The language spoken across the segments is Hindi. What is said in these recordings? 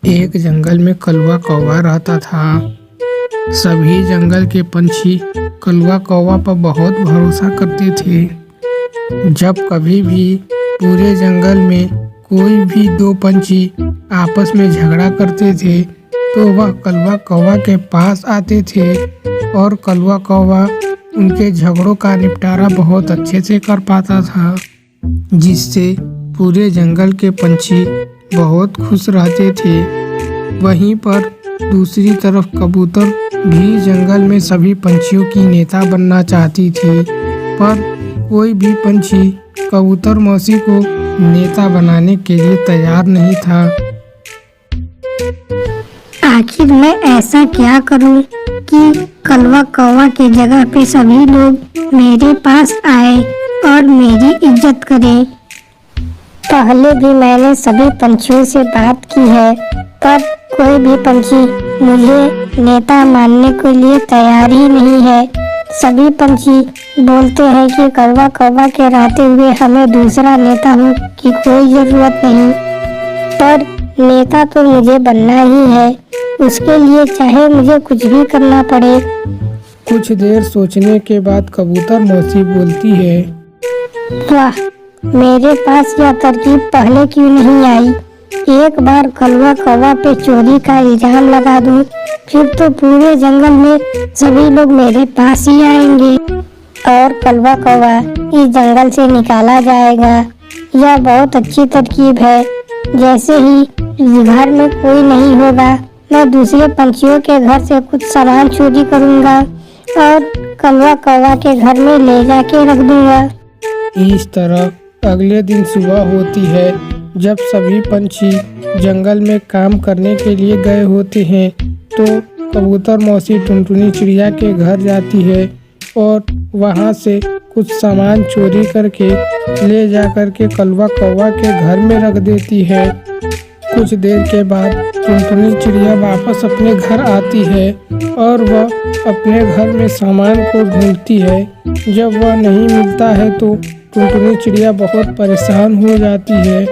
एक जंगल में कौवा कौवा रहता था। सभी जंगल के पंछी कौवा कौवा पर बहुत भरोसा करते थे। जब कभी भी पूरे जंगल में कोई भी दो पंछी आपस में झगड़ा करते थे तो वह कौवा कौवा के पास आते थे और कौवा कौवा उनके झगड़ों का निपटारा बहुत अच्छे से कर पाता था, जिससे पूरे जंगल के पंछी बहुत खुश रहते थे। वहीं पर दूसरी तरफ कबूतर भी जंगल में सभी पंछियों की नेता बनना चाहती थी, पर कोई भी पंछी कबूतर मौसी को नेता बनाने के लिए तैयार नहीं था। आखिर मैं ऐसा क्या करूं कि कौवा कौवा के जगह पे सभी लोग मेरे पास आए और मेरी इज्जत करें। पहले भी मैंने सभी पंछियों से बात की है, पर कोई भी पंछी मुझे नेता मानने के लिए तैयार ही नहीं है। सभी पंछी बोलते हैं कि कौवा कौवा के रहते हुए हमें दूसरा नेता हो की कोई जरूरत नहीं, पर नेता तो मुझे बनना ही है, उसके लिए चाहे मुझे कुछ भी करना पड़े। कुछ देर सोचने के बाद कबूतर मौसी बोलती है, वाह, मेरे पास यह तरकीब पहले क्यों नहीं आई। एक बार कौवा कौवा पे चोरी का इल्जाम लगा दूं, फिर तो पूरे जंगल में सभी लोग मेरे पास ही आएंगे और कौवा कौवा इस जंगल से निकाला जाएगा। यह बहुत अच्छी तरकीब है। जैसे ही घर में कोई नहीं होगा, मैं दूसरे पंछियों के घर से कुछ सामान चोरी करूंगा और कौवा कौवा के घर में ले जाके रख दूंगा। इस तरह अगले दिन सुबह होती है। जब सभी पंछी जंगल में काम करने के लिए गए होते हैं तो कबूतर मौसी टुनटुनी चिड़िया के घर जाती है और वहां से कुछ सामान चोरी करके ले जाकर के कौवा कौवा के घर में रख देती है। कुछ देर के बाद टुनटुनी चिड़िया वापस अपने घर आती है और वह अपने घर में सामान को ढूंढती है। जब वह नहीं मिलता है तो टुनटुनी चिड़िया बहुत परेशान हो जाती है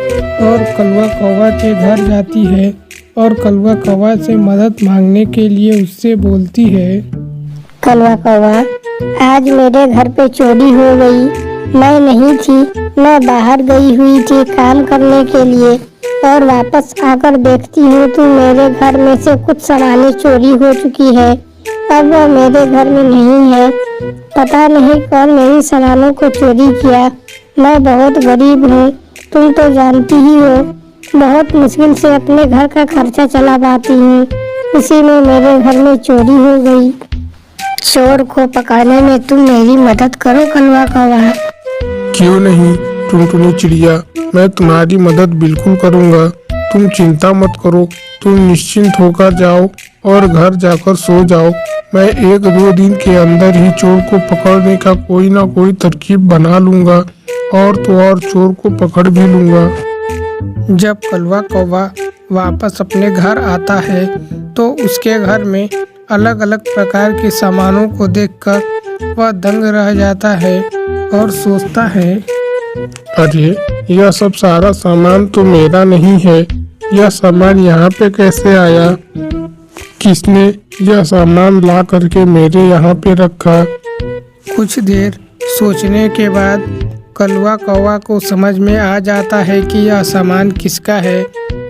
और कौवा कौवा के घर जाती है और कौवा कौवा से मदद मांगने के लिए उससे बोलती है, कौवा कौवा, आज मेरे घर पे चोरी हो गई। मैं नहीं थी, मैं बाहर गई हुई थी काम करने के लिए और वापस आकर देखती हूँ तो मेरे घर में से कुछ सामानें चोरी हो चुकी है। अब वह मेरे घर में नहीं है। पता नहीं कौन मेरी सामानों को चोरी किया। मैं बहुत गरीब हूँ, तुम तो जानती ही हो, बहुत मुश्किल से अपने घर का खर्चा चला पाती हूँ। इसी में मेरे घर में चोरी हो गई। चोर को पकड़ने में तुम मेरी मदद करो कौवा कौवा। क्यों नहीं टुनटुनी चिड़िया, मैं तुम्हारी मदद बिल्कुल करूँगा। तुम चिंता मत करो, तुम निश्चिंत होकर जाओ और घर जाकर सो जाओ। मैं 1-2 दिन के अंदर ही चोर को पकड़ने का कोई ना कोई तरकीब बना लूँगा और तो और चोर को पकड़ भी लूँगा। जब कौवा कौवा वापस अपने घर आता है तो उसके घर में अलग अलग प्रकार के सामानों को देखकर वह दंग रह जाता है और सोचता है, अरे यह सब सारा सामान तो मेरा नहीं है। यह सामान यहाँ पे कैसे आया? किसने यह सामान ला करके मेरे यहाँ पे रखा? कुछ देर सोचने के बाद कौवा कौवा को समझ में आ जाता है कि यह सामान किसका है।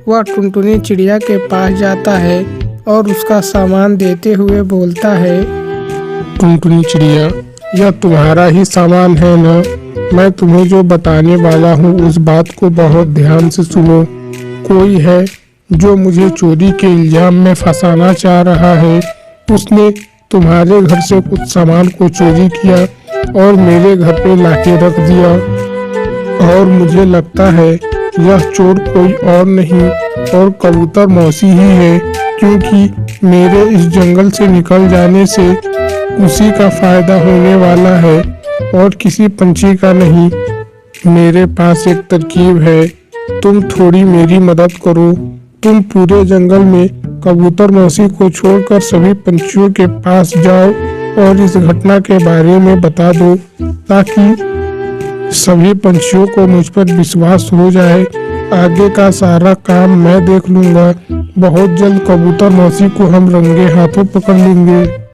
वह टुनटुनी चिड़िया के पास जाता है और उसका सामान देते हुए बोलता है, टुनटुनी चिड़िया, यह तुम्हारा ही सामान है ना? मैं तुम्हें जो बताने वाला हूँ उस बात को बहुत ध्यान से सुनो। कोई है जो मुझे चोरी के इल्जाम में फंसाना चाह रहा है। उसने तुम्हारे घर से कुछ सामान को चोरी किया और मेरे घर पे लाके रख दिया और मुझे लगता है यह चोर कोई और नहीं और कबूतर मौसी ही है, क्योंकि मेरे इस जंगल से निकल जाने से उसी का फायदा होने वाला है और किसी पंछी का नहीं। मेरे पास एक तरकीब है, तुम थोड़ी मेरी मदद करो। तुम पूरे जंगल में कबूतर मौसी को छोड़कर सभी पंछियों के पास जाओ और इस घटना के बारे में बता दो, ताकि सभी पंछियों को मुझ पर विश्वास हो जाए। आगे का सारा काम मैं देख लूंगा। बहुत जल्द कबूतर मौसी को हम रंगे हाथों पकड़ लेंगे।